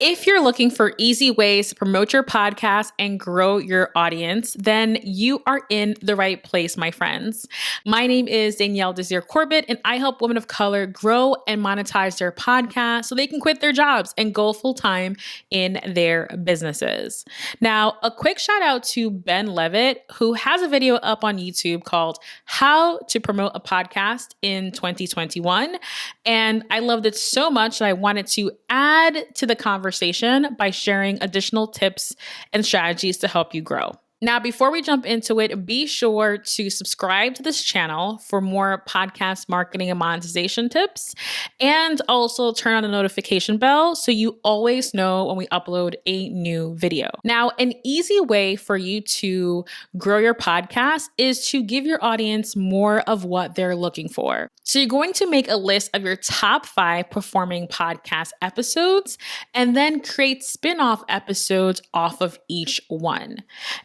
If you're looking for easy ways to promote your podcast and grow your audience, then you are in the right place, my friends. My name is Danielle Desir Corbett, and I help women of color grow and monetize their podcast so they can quit their jobs and go full time in their businesses. Now, a quick shout out to Ben Levitt, who has a video up on YouTube called How to Promote a Podcast in 2021. And I loved it so much that I wanted to add to the conversation by sharing additional tips and strategies to help you grow. Now, before we jump into it, be sure to subscribe to this channel for more podcast marketing and monetization tips, and also turn on the notification bell so you always know when we upload a new video. Now, an easy way for you to grow your podcast is to give your audience more of what they're looking for. So you're going to make a list of your top 5 performing podcast episodes and then create spin-off episodes off of each one.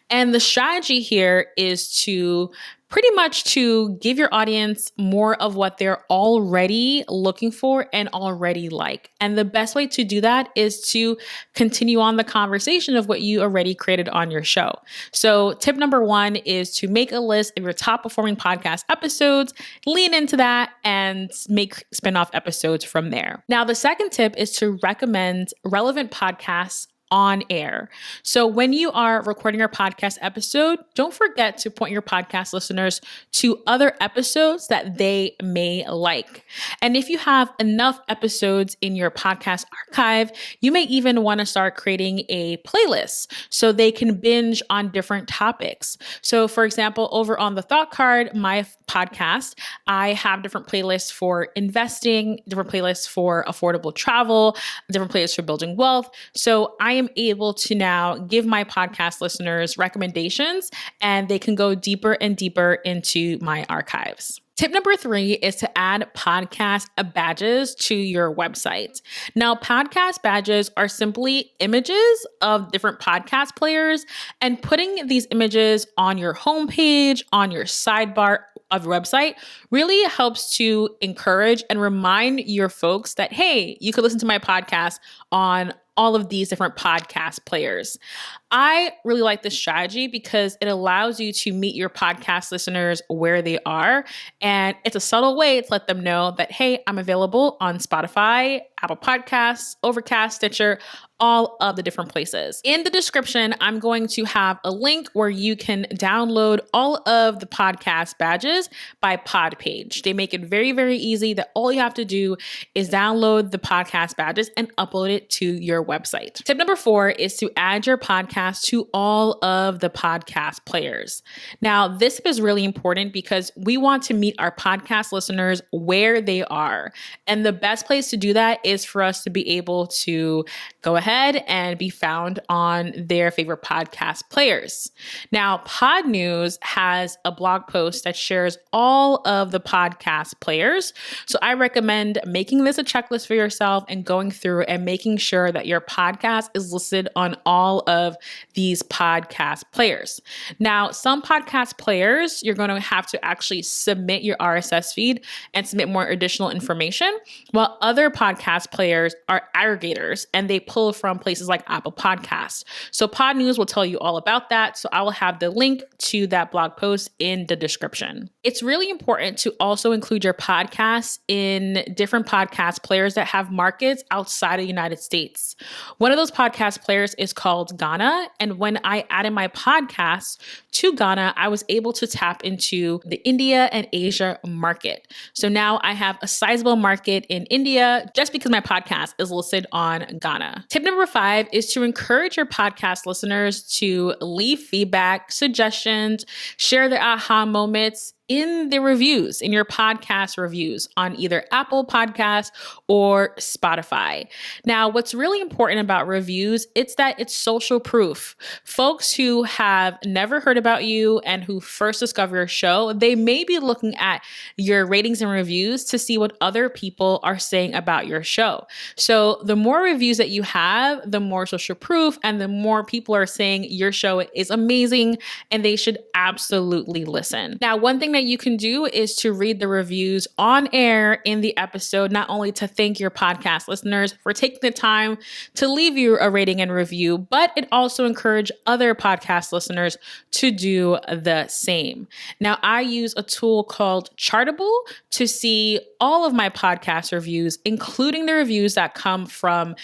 And the strategy here is to pretty much to give your audience more of what they're already looking for and already like. And the best way to do that is to continue on the conversation of what you already created on your show. So tip number 1 is to make a list of your top performing podcast episodes, lean into that, and make spin-off episodes from there. Now, the second tip is to recommend relevant podcasts on air. So when you are recording your podcast episode, don't forget to point your podcast listeners to other episodes that they may like. And if you have enough episodes in your podcast archive, you may even want to start creating a playlist so they can binge on different topics. So for example, over on the Thought Card, my podcast, I have different playlists for investing, different playlists for affordable travel, different playlists for building wealth. So I am able to now give my podcast listeners recommendations, and they can go deeper and deeper into my archives. Tip number 3 is to add podcast badges to your website. Now, podcast badges are simply images of different podcast players, and putting these images on your homepage, on your sidebar of your website really helps to encourage and remind your folks that, hey, you could listen to my podcast on all of these different podcast players. I really like this strategy because it allows you to meet your podcast listeners where they are. And it's a subtle way to let them know that, hey, I'm available on Spotify, Apple Podcasts, Overcast, Stitcher, all of the different places. In the description, I'm going to have a link where you can download all of the podcast badges by Podpage. They make it very, very easy that all you have to do is download the podcast badges and upload it to your website. Tip number 4 is to add your podcast to all of the podcast players. Now, this is really important because we want to meet our podcast listeners where they are. And the best place to do that is for us to be able to go ahead and be found on their favorite podcast players. Now, Pod News has a blog post that shares all of the podcast players. So I recommend making this a checklist for yourself and going through and making sure that your podcast is listed on all of these podcast players. Now, some podcast players, you're going to have to actually submit your RSS feed and submit more additional information, while other podcast players are aggregators and they pull from places like Apple Podcasts. So Pod News will tell you all about that. So I will have the link to that blog post in the description. It's really important to also include your podcast in different podcast players that have markets outside of the United States. One of those podcast players is called Ghana. And when I added my podcast to Ghana, I was able to tap into the India and Asia market. So now I have a sizable market in India just because my podcast is listed on Ghana. Tip number 5 is to encourage your podcast listeners to leave feedback, suggestions, share their aha moments in the reviews, in your podcast reviews on either Apple Podcasts or Spotify. Now, what's really important about reviews, it's that it's social proof. Folks who have never heard about you and who first discover your show, they may be looking at your ratings and reviews to see what other people are saying about your show. So the more reviews that you have, the more social proof and the more people are saying your show is amazing and they should absolutely listen. Now, one thing that you can do is to read the reviews on air in the episode, not only to thank your podcast listeners for taking the time to leave you a rating and review, but it also encourages other podcast listeners to do the same. Now, I use a tool called Chartable to see all of my podcast reviews, including the reviews that come from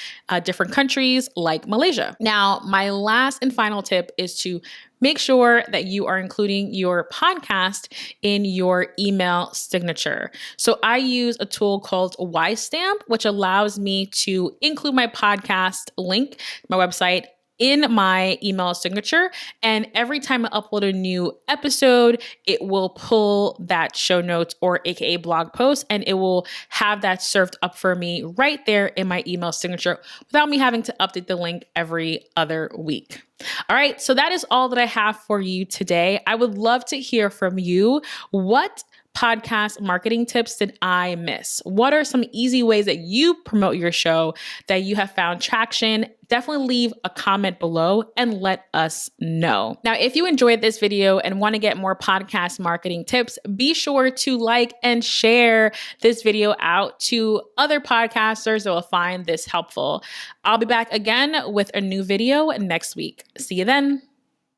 different countries like Malaysia. Now, my last and final tip is to make sure that you are including your podcast in your email signature. So I use a tool called YStamp, which allows me to include my podcast link, my website, in my email signature. And every time I upload a new episode, it will pull that show notes or AKA blog post, and it will have that served up for me right there in my email signature without me having to update the link every other week. All right, so that is all that I have for you today. I would love to hear from you. What podcast marketing tips did I miss? What are some easy ways that you promote your show that you have found traction? Definitely leave a comment below and let us know. Now, if you enjoyed this video and want to get more podcast marketing tips, be sure to like and share this video out to other podcasters that will find this helpful. I'll be back again with a new video next week. See you then.